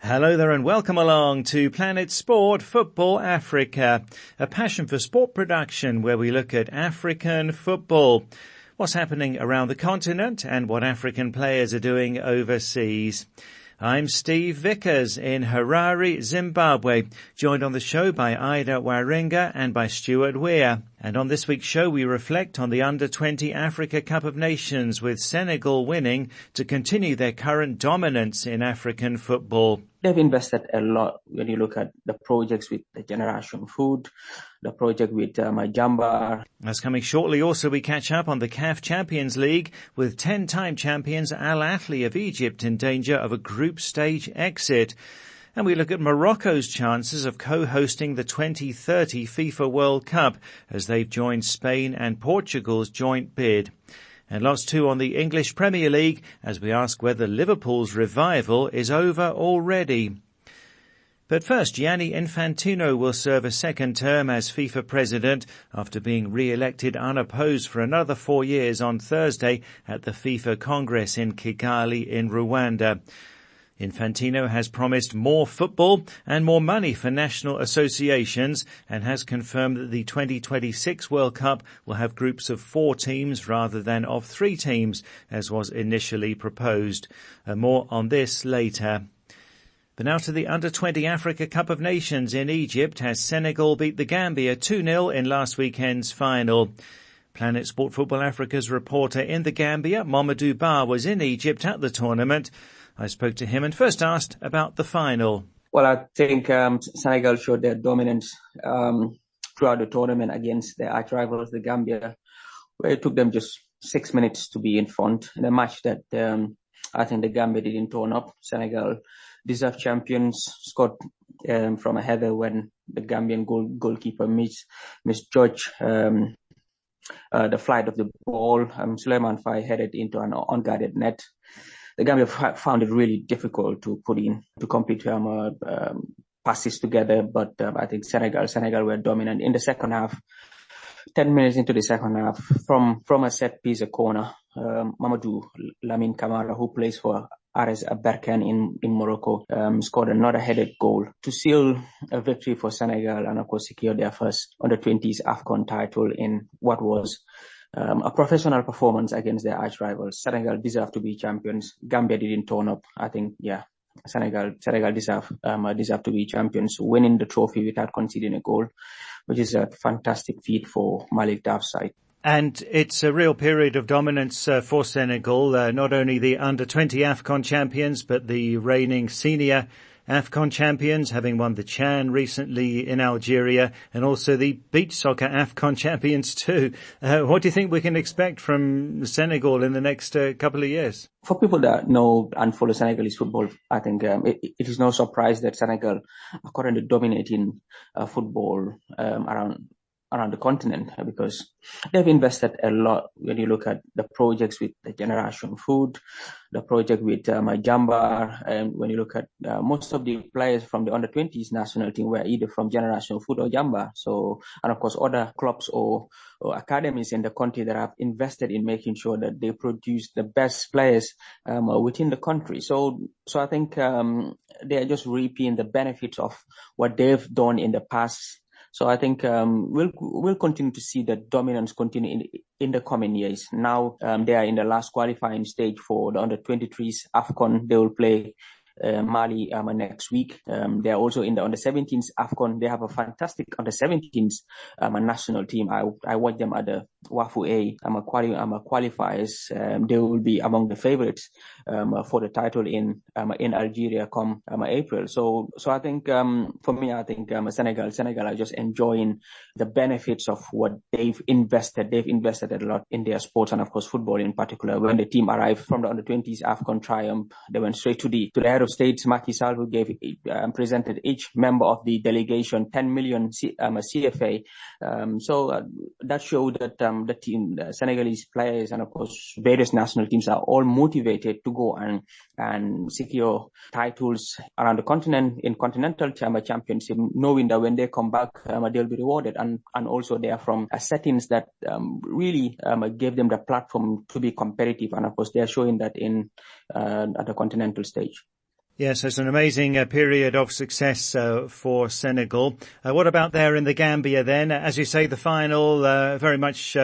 Hello there and welcome along to Planet Sport Football Africa, a passion for sport production where we look at African football, what's happening around the continent and what African players are doing overseas. I'm Steve Vickers in Harare, Zimbabwe, joined on the show by Ida Waringa and by Stuart Weir. And on this week's show, we reflect on the Under-20 Africa Cup of Nations, with Senegal winning to continue their current dominance in African football. They've invested a lot when you look at the projects with the Generation Food, the project with Majamba. That's coming shortly. Also, we catch up on the CAF Champions League with 10-time champions Ahly of Egypt in danger of a group stage exit. And we look at Morocco's chances of co-hosting the 2030 FIFA World Cup as they've joined Spain and Portugal's joint bid. And lots too on the English Premier League as we ask whether Liverpool's revival is over already. But first, Gianni Infantino will serve a second term as FIFA president after being re-elected unopposed for another 4 years on Thursday at the FIFA Congress in Kigali in Rwanda. Infantino has promised more football and more money for national associations and has confirmed that the 2026 World Cup will have groups of 4 teams rather than of 3 teams, as was initially proposed. More on this later. But now to the Under-20 Africa Cup of Nations in Egypt as Senegal beat the Gambia 2-0 in last weekend's final. Planet Sport Football Africa's reporter in the Gambia, Mamadou Ba, was in Egypt at the tournament. I spoke to him and first asked about the final. Well, I think Senegal showed their dominance throughout the tournament against their arch rivals, the Gambia, where it took them just 6 minutes to be in front in a match that I think the Gambia didn't turn up. Senegal deserved champions, scored from a header when the Gambian goalkeeper misjudged the flight of the ball. Suleiman Faye headed into an unguarded net. The Gambia found it really difficult to complete passes together, but I think Senegal were dominant in the second half. 10 minutes into the second half, from a set piece, a corner, Mamadou Lamine Camara, who plays for RS Berkane in Morocco, scored another headed goal to seal a victory for Senegal and of course secure their first under-20s AFCON title in what was a professional performance against their arch rivals. Senegal deserve to be champions. Gambia didn't turn up. I think, Senegal deserve to be champions, winning the trophy without conceding a goal, which is a fantastic feat for Malik Daf's side. And it's a real period of dominance for Senegal, not only the Under-20 AFCON champions, but the reigning senior AFCON champions, having won the CHAN recently in Algeria, and also the beach soccer AFCON champions too. What do you think we can expect from Senegal in the next couple of years? For people that know and follow Senegalese football, I think it is no surprise that Senegal are currently dominating football around the continent, because they've invested a lot when you look at the projects with the Generation Food, the project with Majamba, and when you look at most of the players from the under-20s national team were either from Generation Food or Jamba. So, and of course other clubs or academies in the country that have invested in making sure that they produce the best players within the country. So I think they are just reaping the benefits of what they've done in the past. So I think we'll continue to see the dominance continue in the coming years. Now they are in the last qualifying stage for the under-23s AFCON. They will play Mali next week. They are also in the under-17s AFCON. They have a fantastic under-17s national team. I watch them at the WAFU A qualifiers. They will be among the favorites for the title in Algeria come April. So I think for me, I think Senegal are just enjoying the benefits of what they've invested. They've invested a lot in their sports and of course football in particular. When the team arrived from the under-20s AFCON triumph, they went straight to the head of state, Macky Sall, who presented each member of the delegation 10 million CFA. So that showed that the team, the Senegalese players and of course various national teams are all motivated to go and secure titles around the continent in continental championship, knowing that when they come back, they'll be rewarded. And also they are from settings that really gave them the platform to be competitive. And of course they are showing that at the continental stage. Yes, it's an amazing period of success for Senegal. What about there in the Gambia then? As you say, the final very much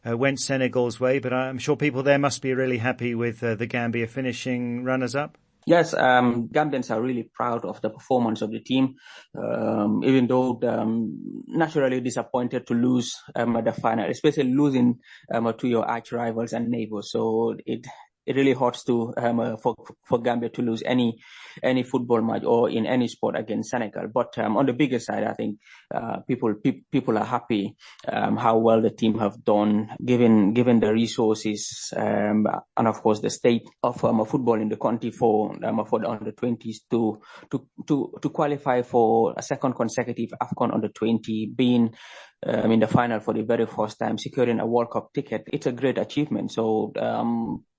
went Senegal's way, but I'm sure people there must be really happy with the Gambia finishing runners-up. Yes, Gambians are really proud of the performance of the team, even though naturally disappointed to lose at the final, especially losing to your arch rivals and neighbors. So it really hurts to for Gambia to lose any football match or in any sport against Senegal. But on the bigger side, I think people are happy how well the team have done, given the resources and of course the state of football in the country for the under 20s to qualify for a second consecutive AFCON under 20, being in the final for the very first time, securing a World Cup ticket. It's a great achievement. So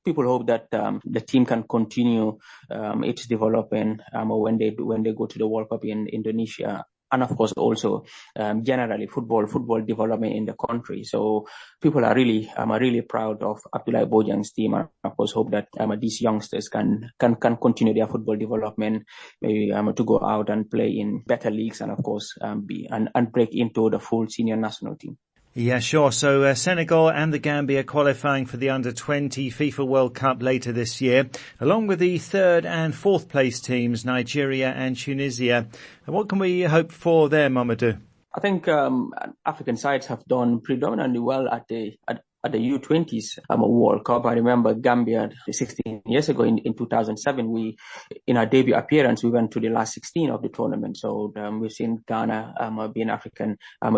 people hope that the team can continue its development when they go to the World Cup in Indonesia, and of course also generally football development in the country. So people are really proud of Abdoulaye Bojang's team, and of course hope that these youngsters can continue their football development, maybe to go out and play in better leagues, and of course and break into the full senior national team. Yeah, sure. So Senegal and the Gambia qualifying for the Under-20 FIFA World Cup later this year, along with the third and fourth place teams, Nigeria and Tunisia. What can we hope for there, Mamadou? I think African sides have done predominantly well at the U20s World Cup. I remember Gambia 16 years ago in 2007, in our debut appearance, we went to the last 16 of the tournament. So we've seen Ghana being African,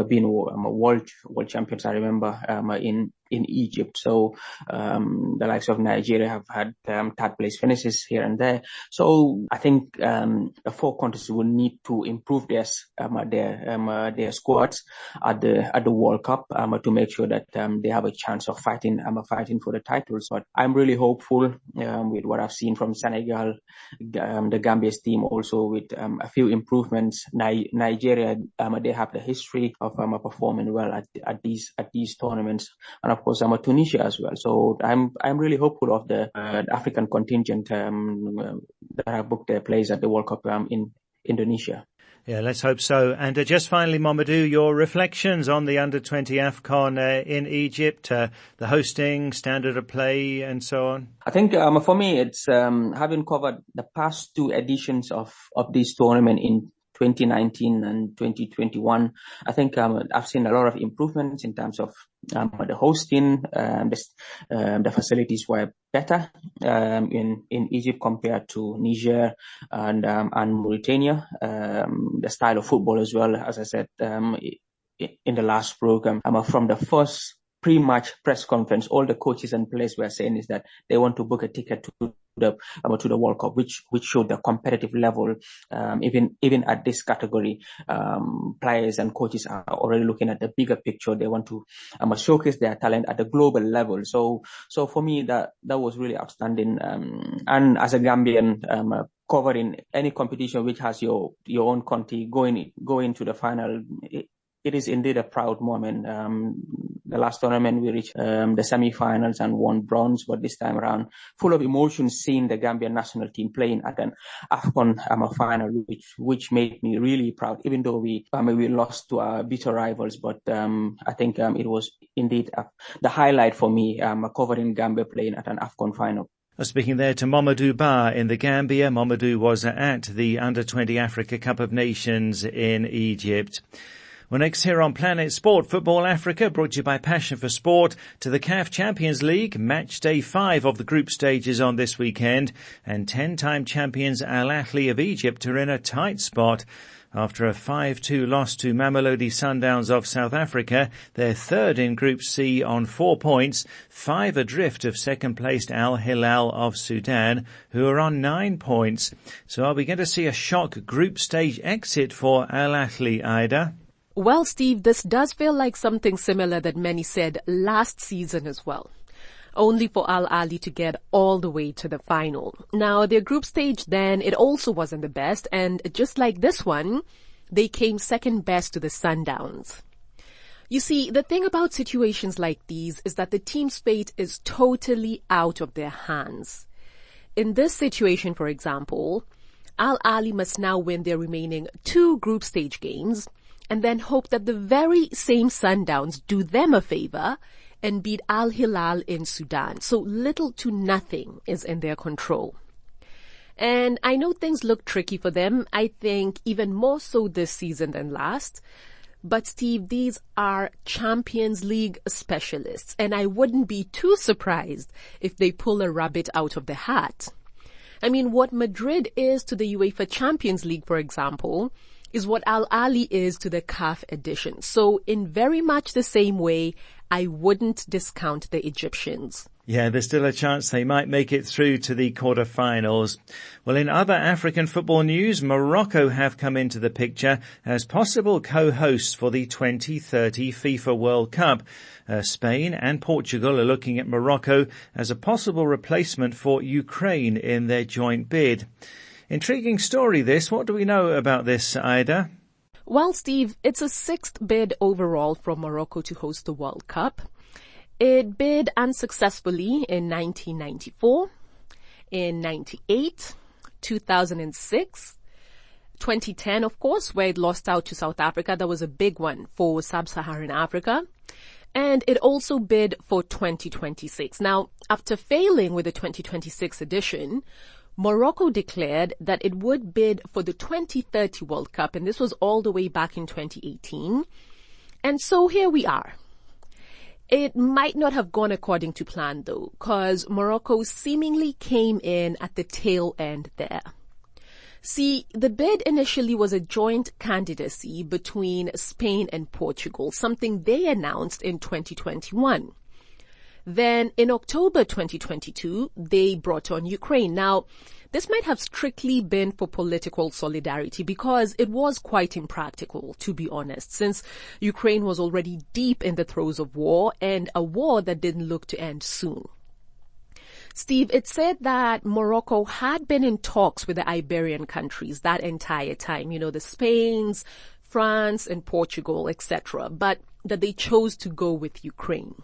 being world champions. I remember in Egypt. So the likes of Nigeria have had third place finishes here and there. So I think the four countries will need to improve their squads at the World Cup to make sure that they have a chance of fighting for the titles. But I'm really hopeful with what I've seen from Senegal, the Gambia's team also with a few improvements. Nigeria, they have the history of performing well at these tournaments, and of course Tunisia as well. So I'm really hopeful of the African contingent that have booked their place at the World Cup in Indonesia. Yeah, let's hope so. And just finally, Mamadou, your reflections on the Under-20 AFCON in Egypt, the hosting, standard of play, and so on. I think for me, it's having covered the past two editions of this tournament in 2019 and 2021. I think I've seen a lot of improvements in terms of the hosting. The facilities were better in Egypt compared to Niger and Mauritania. The style of football as well, as I said in the last program, from the first pre-match press conference, all the coaches and players were saying is that they want to book a ticket to the World Cup, which showed the competitive level. Even at this category, players and coaches are already looking at the bigger picture. They want to showcase their talent at the global level. So for me, that was really outstanding. And as a Gambian, covering any competition which has your own country going to the final, it is indeed a proud moment. The last tournament we reached the semi-finals and won bronze, but this time around, full of emotions, seeing the Gambian national team playing at an AFCON final, which made me really proud. Even though we lost to our bitter rivals, but I think it was indeed the highlight for me, covering Gambia playing at an AFCON final. Speaking there to Mamadou Ba in the Gambia. Mamadou was at the Under-20 Africa Cup of Nations in Egypt. Well, next here on Planet Sport, Football Africa, brought to you by Passion for Sport. To the CAF Champions League, match day 5 of the group stages on this weekend, and 10-time champions Ahly of Egypt are in a tight spot. After a 5-2 loss to Mamelodi Sundowns of South Africa, they're third in Group C on 4 points, 5 adrift of second-placed Al Hilal of Sudan, who are on 9 points. So are we going to see a shock group stage exit for Al Ahly, Ida? Well, Steve, this does feel like something similar that many said last season as well. Only for Al Ahly to get all the way to the final. Now, their group stage then, it also wasn't the best, and just like this one, they came second best to the Sundowns. You see, the thing about situations like these is that the team's fate is totally out of their hands. In this situation, for example, Al Ahly must now win their remaining 2 group stage games and then hope that the very same Sundowns do them a favor and beat Al Hilal in Sudan. So little to nothing is in their control. And I know things look tricky for them, I think even more so this season than last. But Steve, these are Champions League specialists, and I wouldn't be too surprised if they pull a rabbit out of the hat. I mean, what Madrid is to the UEFA Champions League, for example, is what Al Ahly is to the CAF edition. So in very much the same way, I wouldn't discount the Egyptians. Yeah, there's still a chance they might make it through to the quarterfinals. Well, in other African football news, Morocco have come into the picture as possible co-hosts for the 2030 FIFA World Cup. Spain and Portugal are looking at Morocco as a possible replacement for Ukraine in their joint bid. Intriguing story this. What do we know about this, Ida? Well, Steve, it's a 6th bid overall from Morocco to host the World Cup. It bid unsuccessfully in 1994, in 98, 2006, 2010, of course, where it lost out to South Africa. That was a big one for Sub-Saharan Africa. And it also bid for 2026. Now, after failing with the 2026 edition, Morocco declared that it would bid for the 2030 World Cup, and this was all the way back in 2018. And so here we are. It might not have gone according to plan, though, because Morocco seemingly came in at the tail end there. See, the bid initially was a joint candidacy between Spain and Portugal, something they announced in 2021. Then in October 2022, they brought on Ukraine. Now, this might have strictly been for political solidarity because it was quite impractical, to be honest, since Ukraine was already deep in the throes of war, and a war that didn't look to end soon. Steve, it said that Morocco had been in talks with the Iberian countries that entire time, the Spains, France, and Portugal, etc., but that they chose to go with Ukraine.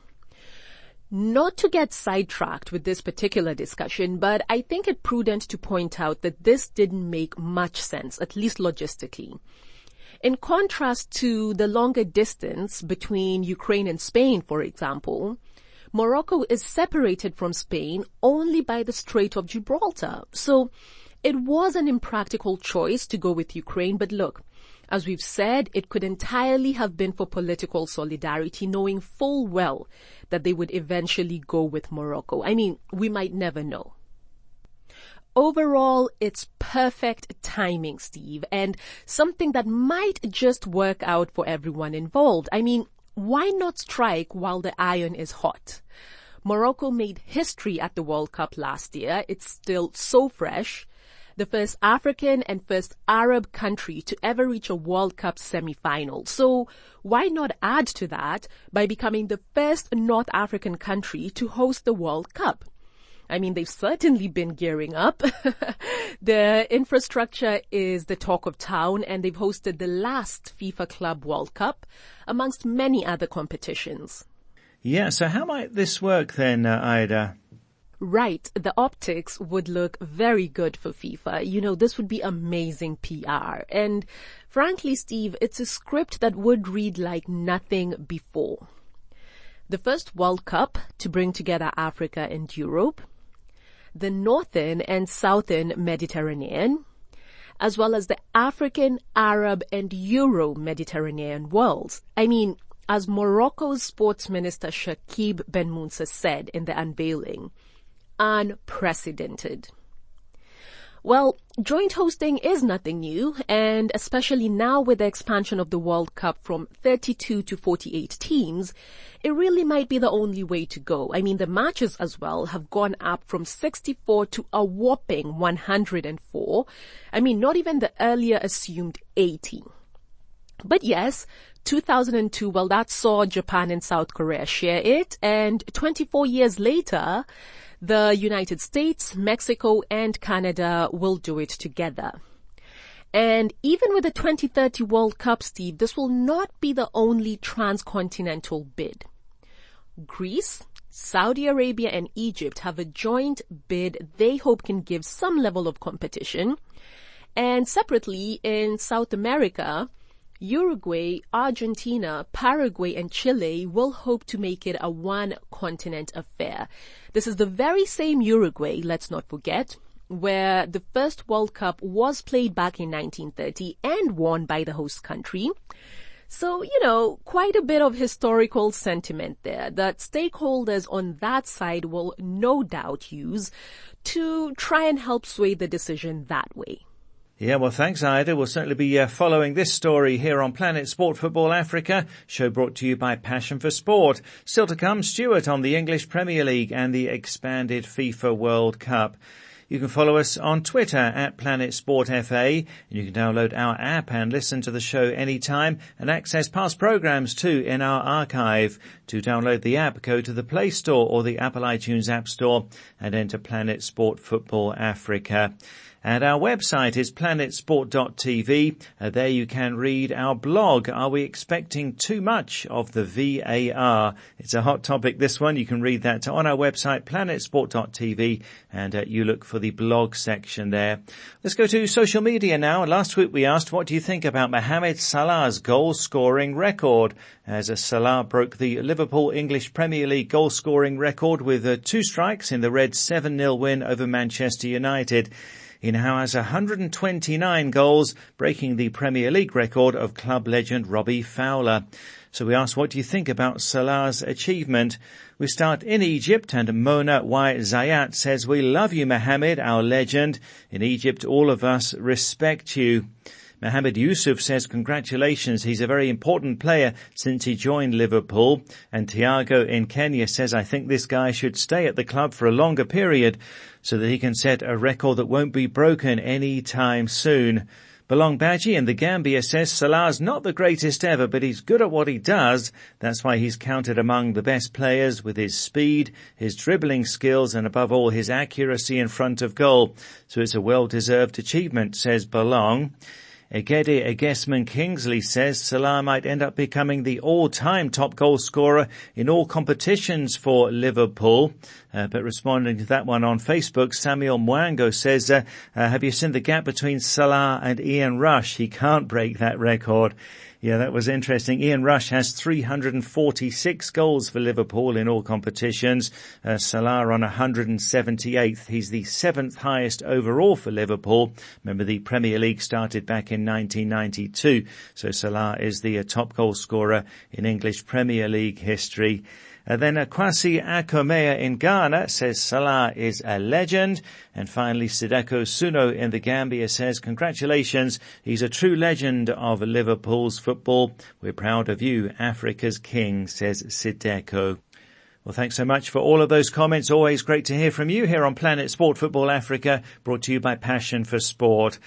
Not to get sidetracked with this particular discussion, but I think it prudent to point out that this didn't make much sense, at least logistically. In contrast to the longer distance between Ukraine and Spain, for example, Morocco is separated from Spain only by the Strait of Gibraltar. So it was an impractical choice to go with Ukraine, but look, as we've said, it could entirely have been for political solidarity, knowing full well that they would eventually go with Morocco. I mean, we might never know. Overall, it's perfect timing, Steve, and something that might just work out for everyone involved. I mean, why not strike while the iron is hot? Morocco made history at the World Cup last year. It's still so fresh. The first African and first Arab country to ever reach a World Cup semi-final. So why not add to that by becoming the first North African country to host the World Cup? I mean, they've certainly been gearing up. The infrastructure is the talk of town, and they've hosted the last FIFA Club World Cup, amongst many other competitions. Yeah, so how might this work then, Ida? Right, the optics would look very good for FIFA. This would be amazing PR. And frankly, Steve, it's a script that would read like nothing before. The first World Cup to bring together Africa and Europe, the Northern and Southern Mediterranean, as well as the African, Arab, and Euro-Mediterranean worlds. I mean, as Morocco's sports minister Shakib Ben Moussa said in the unveiling, unprecedented. Well, joint hosting is nothing new, and especially now with the expansion of the World Cup from 32 to 48 teams, it really might be the only way to go. I mean, the matches as well have gone up from 64 to a whopping 104. I mean, not even the earlier assumed 80. But yes, 2002, well, that saw Japan and South Korea share it, and 24 years later, the United States, Mexico, and Canada will do it together. And even with the 2030 World Cup, Steve, this will not be the only transcontinental bid. Greece, Saudi Arabia, and Egypt have a joint bid they hope can give some level of competition. And separately, in South America, Uruguay, Argentina, Paraguay and Chile will hope to make it a one-continent affair. This is the very same Uruguay, let's not forget, where the first World Cup was played back in 1930 and won by the host country. So, quite a bit of historical sentiment there that stakeholders on that side will no doubt use to try and help sway the decision that way. Yeah, well, thanks, Ida. We'll certainly be following this story here on Planet Sport Football Africa, show brought to you by Passion for Sport. Still to come, Stuart on the English Premier League and the expanded FIFA World Cup. You can follow us on Twitter at Planet Sport FA, and you can download our app and listen to the show anytime and access past programs too in our archive. To download the app, go to the Play Store or the Apple iTunes App Store and enter Planet Sport Football Africa. And our website is planetsport.tv. There you can read our blog, Are We Expecting Too Much of the VAR? It's a hot topic, this one. You can read that on our website, planetsport.tv, and you look for the blog section there. Let's go to social media now. Last week we asked, what do you think about Mohamed Salah's goal-scoring record? As Salah broke the Liverpool English Premier League goal-scoring record with 2 strikes in the Reds' 7-0 win over Manchester United. He now has 129 goals, breaking the Premier League record of club legend Robbie Fowler. So we asked, what do you think about Salah's achievement? We start in Egypt, and Mona Y. Zayat says, we love you, Mohamed, our legend. In Egypt, all of us respect you. Mohamed Yusuf says, congratulations, he's a very important player since he joined Liverpool. And Tiago in Kenya says, I think this guy should stay at the club for a longer period so that he can set a record that won't be broken any time soon. Belong Badgie in the Gambia says, Salah's not the greatest ever, but he's good at what he does. That's why he's counted among the best players with his speed, his dribbling skills, and above all, his accuracy in front of goal. So it's a well-deserved achievement, says Belong. Egede Egesman Kingsley says Salah might end up becoming the all-time top goal scorer in all competitions for Liverpool. But responding to that one on Facebook, Samuel Mwango says, have you seen the gap between Salah and Ian Rush? He can't break that record. Yeah, that was interesting. Ian Rush has 346 goals for Liverpool in all competitions. Salah on 178th. He's the 7th highest overall for Liverpool. Remember, the Premier League started back in 1992. So Salah is the top goal scorer in English Premier League history. Then Kwasi Akomea in Ghana says Salah is a legend. And finally, Sideko Suno in the Gambia says, congratulations, he's a true legend of Liverpool's football. We're proud of you, Africa's king, says Sideko. Well, thanks so much for all of those comments. Always great to hear from you here on Planet Sport Football Africa, brought to you by Passion for Sport.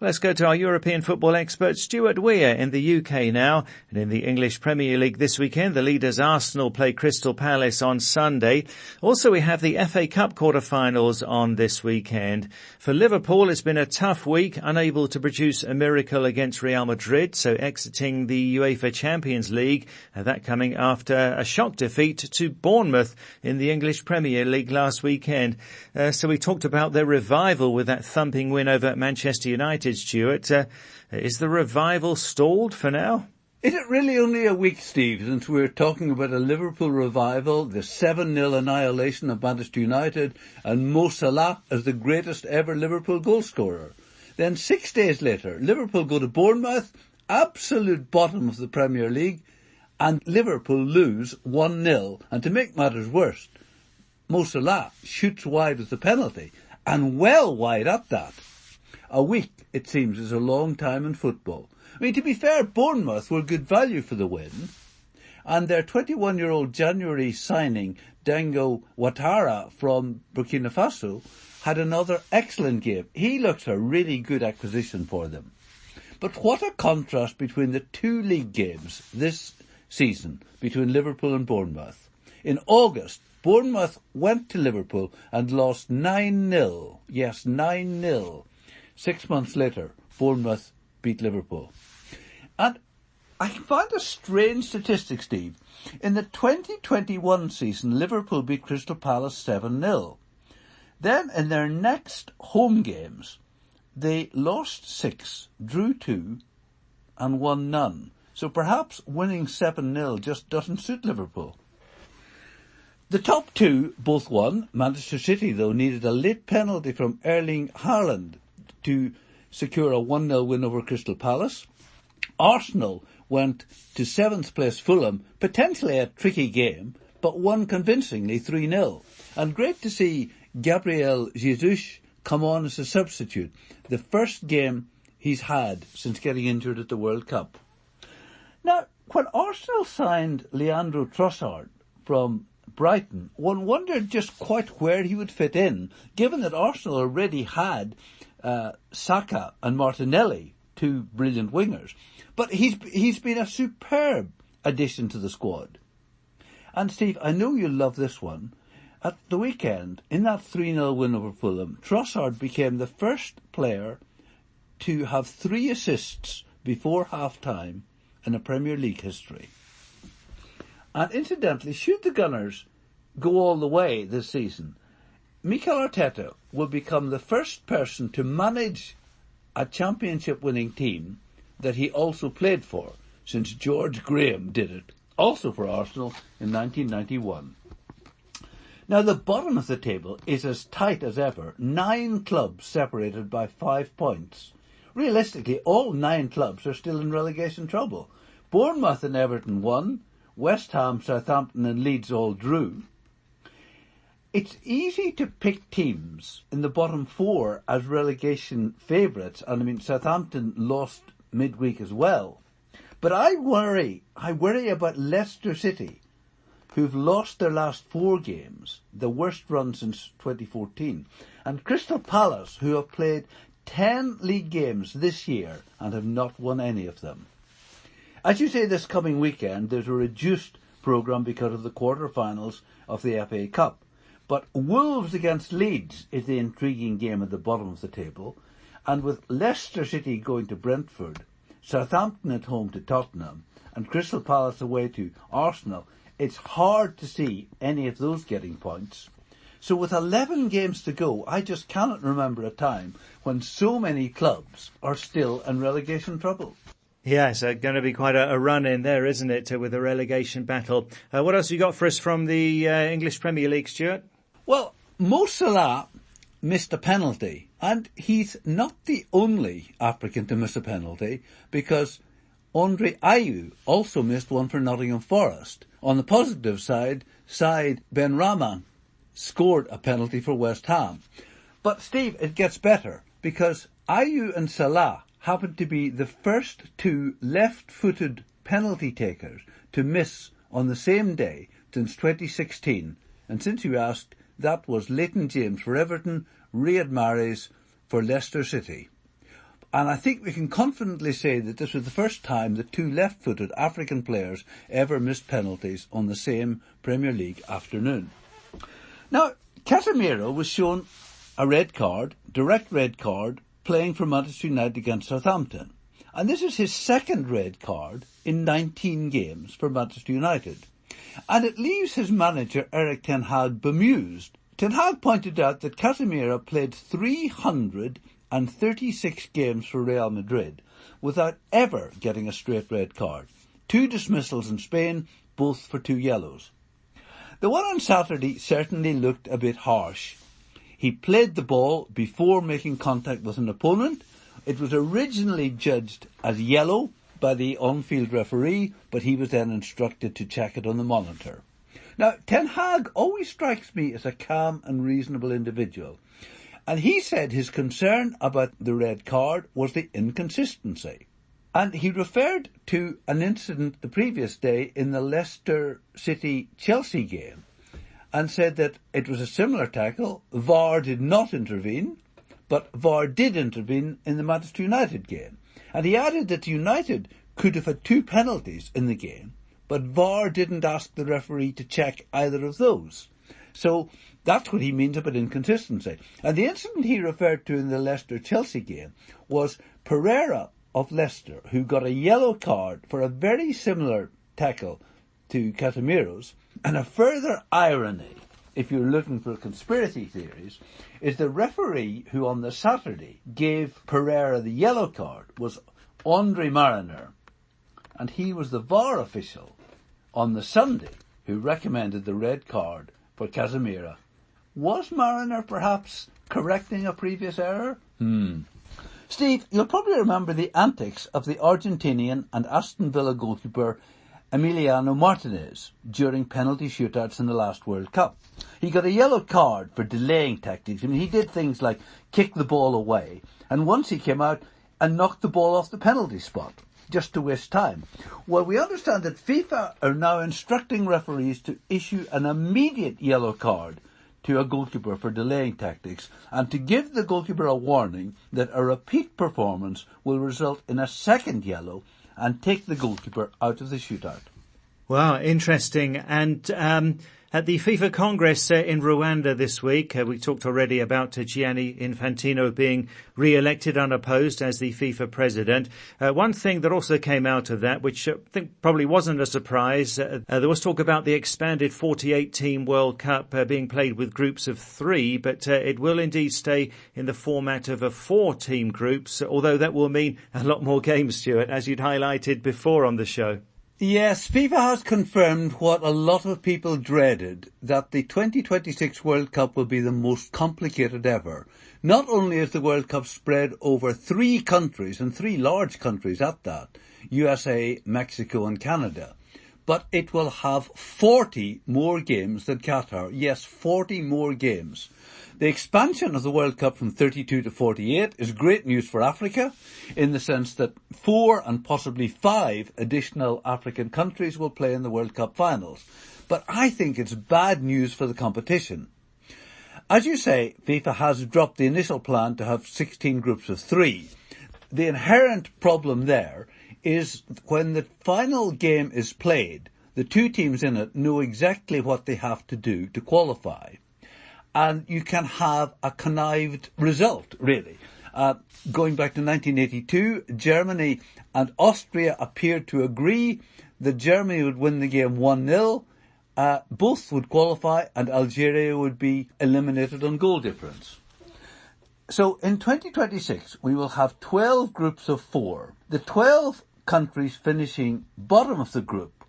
Let's go to our European football expert, Stuart Weir, in the UK now. And in the English Premier League this weekend, the leaders Arsenal play Crystal Palace on Sunday. Also, we have the FA Cup quarter-finals on this weekend. For Liverpool, it's been a tough week, unable to produce a miracle against Real Madrid, so exiting the UEFA Champions League. That coming after a shock defeat to Bournemouth in the English Premier League last weekend. So we talked about their revival with that thumping win over Manchester United. Stuart, is the revival stalled for now? Is it really only a week, Steve, since we're talking about a Liverpool revival, the 7-0 annihilation of Manchester United, and Mo Salah as the greatest ever Liverpool goal scorer? Then 6 days later, Liverpool go to Bournemouth, absolute bottom of the Premier League, and Liverpool lose 1-0. And to make matters worse, Mo Salah shoots wide with the penalty, and well wide at that. A week, it seems, is a long time in football. I mean, to be fair, Bournemouth were good value for the win, and their 21-year-old January signing, Dango Ouattara from Burkina Faso, had another excellent game. He looks a really good acquisition for them. But what a contrast between the 2 league games this season between Liverpool and Bournemouth. In August, Bournemouth went to Liverpool and lost 9-0. Yes, 9-0. 6 months later, Bournemouth beat Liverpool. And I found a strange statistic, Steve. In the 2021 season, Liverpool beat Crystal Palace 7-0. Then in their next home games, they lost 6, drew 2, and won none. So perhaps winning 7-0 just doesn't suit Liverpool. The top two both won. Manchester City, though, needed a late penalty from Erling Haaland to secure a 1-0 win over Crystal Palace. Arsenal went to 7th place Fulham, potentially a tricky game, but won convincingly 3-0. And great to see Gabriel Jesus come on as a substitute, the first game he's had since getting injured at the World Cup. Now, when Arsenal signed Leandro Trossard from Brighton, one wondered just quite where he would fit in, given that Arsenal already had Saka and Martinelli, two brilliant wingers. But he's been a superb addition to the squad. And Steve, I know you'll love this one. At the weekend, in that 3-0 win over Fulham, Trossard became the first player to have 3 assists before half-time in a Premier League history. And incidentally, should the Gunners go all the way this season, Mikel Arteta will become the first person to manage a championship-winning team that he also played for, since George Graham did it, also for Arsenal in 1991. Now, the bottom of the table is as tight as ever, 9 clubs separated by 5 points. Realistically, all 9 clubs are still in relegation trouble. Bournemouth and Everton won, West Ham, Southampton and Leeds all drew. It's easy to pick teams in the bottom 4 as relegation favourites, and I mean Southampton lost midweek as well. But I worry about Leicester City, who've lost their last 4 games, the worst run since 2014, and Crystal Palace, who have played 10 league games this year and have not won any of them. As you say, this coming weekend there's a reduced programme because of the quarter-finals of the FA Cup. But Wolves against Leeds is the intriguing game at the bottom of the table, and with Leicester City going to Brentford, Southampton at home to Tottenham, and Crystal Palace away to Arsenal, it's hard to see any of those getting points. So with 11 games to go, I just cannot remember a time when so many clubs are still in relegation trouble. Yeah, it's going to be quite a run in there, isn't it, with a relegation battle. What else have you got for us from the English Premier League, Stuart? Well, Mo Salah missed a penalty, and he's not the only African to miss a penalty, because Andre Ayew also missed one for Nottingham Forest. On the positive side, Said Benrahma scored a penalty for West Ham. But Steve, it gets better, because Ayew and Salah happened to be the first 2 left-footed penalty takers to miss on the same day since 2016. And since you asked, that was Leighton James for Everton, Riyad Mahrez for Leicester City. And I think we can confidently say that this was the first time that 2 left-footed African players ever missed penalties on the same Premier League afternoon. Now, Casemiro was shown a red card, direct red card, playing for Manchester United against Southampton. And this is his 2nd red card in 19 games for Manchester United. And it leaves his manager, Erik ten Hag, bemused. Ten Hag pointed out that Casemiro played 336 games for Real Madrid without ever getting a straight red card. 2 dismissals in Spain, both for 2 yellows. The one on Saturday certainly looked a bit harsh. He played the ball before making contact with an opponent. It was originally judged as yellow by the on-field referee, but he was then instructed to check it on the monitor. Now, Ten Hag always strikes me as a calm and reasonable individual, and he said his concern about the red card was the inconsistency. And he referred to an incident the previous day in the Leicester City-Chelsea game, and said that it was a similar tackle. VAR did not intervene, but VAR did intervene in the Manchester United game. And he added that United could have had 2 penalties in the game, but VAR didn't ask the referee to check either of those. So that's what he means about inconsistency. And the incident he referred to in the Leicester-Chelsea game was Pereira of Leicester, who got a yellow card for a very similar tackle to Casemiro's. And a further irony if you're looking for conspiracy theories, is the referee who on the Saturday gave Pereira the yellow card was Andre Mariner, and he was the VAR official on the Sunday who recommended the red card for Casemiro. Was Mariner perhaps correcting a previous error? Steve, you'll probably remember the antics of the Argentinian and Aston Villa goalkeeper Emiliano Martinez during penalty shootouts in the last World Cup. He got a yellow card for delaying tactics. I mean, he did things like kick the ball away, and once he came out and knocked the ball off the penalty spot, just to waste time. Well, we understand that FIFA are now instructing referees to issue an immediate yellow card to a goalkeeper for delaying tactics, and to give the goalkeeper a warning that a repeat performance will result in a second yellow and take the goalkeeper out of the shootout. Wow, interesting. And at the FIFA Congress in Rwanda this week, we talked already about Gianni Infantino being re-elected unopposed as the FIFA president. One thing that also came out of that, which I think probably wasn't a surprise, there was talk about the expanded 48-team World Cup being played with groups of 3, but it will indeed stay in the format of a 4-team groups, although that will mean a lot more games, Stuart, as you'd highlighted before on the show. Yes, FIFA has confirmed what a lot of people dreaded, that the 2026 World Cup will be the most complicated ever. Not only is the World Cup spread over 3 countries, and 3 large countries at that, USA, Mexico and Canada, but it will have 40 more games than Qatar. Yes, 40 more games. The expansion of the World Cup from 32 to 48 is great news for Africa, in the sense that 4 and possibly 5 additional African countries will play in the World Cup finals. But I think it's bad news for the competition. As you say, FIFA has dropped the initial plan to have 16 groups of 3. The inherent problem there is when the final game is played, the 2 teams in it know exactly what they have to do to qualify. And you can have a connived result, really. Going back to 1982, Germany and Austria appeared to agree that Germany would win the game 1-0. Both would qualify, and Algeria would be eliminated on goal difference. So in 2026, we will have 12 groups of 4. The 12 countries finishing bottom of the group,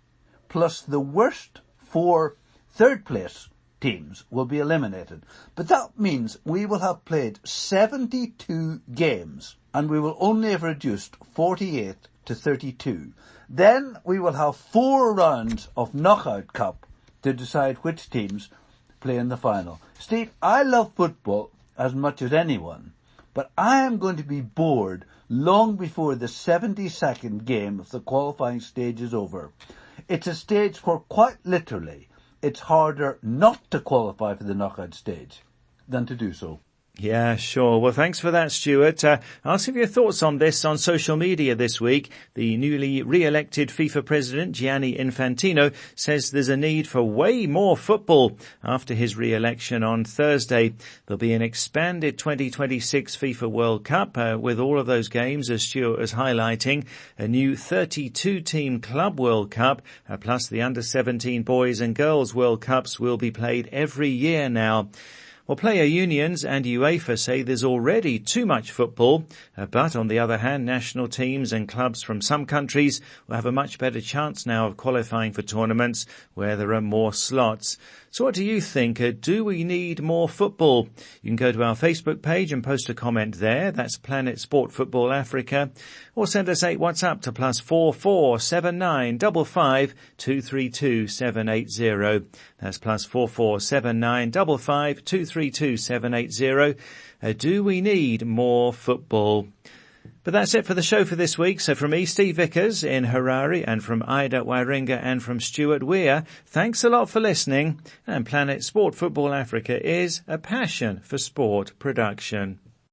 plus the worst 4 third-place teams will be eliminated. But that means we will have played 72 games, and we will only have reduced 48 to 32. Then we will have 4 rounds of knockout cup to decide which teams play in the final. Steve, I love football as much as anyone, but I am going to be bored long before the 72nd game of the qualifying stage is over. It's a stage where, quite literally, it's harder not to qualify for the knockout stage than to do so. Yeah, sure. Well, thanks for that, Stuart. Ask your thoughts on this on social media this week. The newly re-elected FIFA president, Gianni Infantino, says there's a need for way more football after his re-election on Thursday. There'll be an expanded 2026 FIFA World Cup with all of those games, as Stuart was highlighting, a new 32-team Club World Cup, plus the Under-17 Boys and Girls World Cups will be played every year now. Well, player unions and UEFA say there's already too much football, but on the other hand, national teams and clubs from some countries will have a much better chance now of qualifying for tournaments where there are more slots. So what do you think? Do we need more football? You can go to our Facebook page and post a comment there. That's Planet Sport Football Africa. Or send us a WhatsApp to +44 79 55 232 780. That's +44 79 55 232 780. Do we need more football? But that's it for the show for this week. So from me, Steve Vickers in Harare, and from Ida Wairinga and from Stuart Weir, thanks a lot for listening. And Planet Sport Football Africa is a passion for sport production.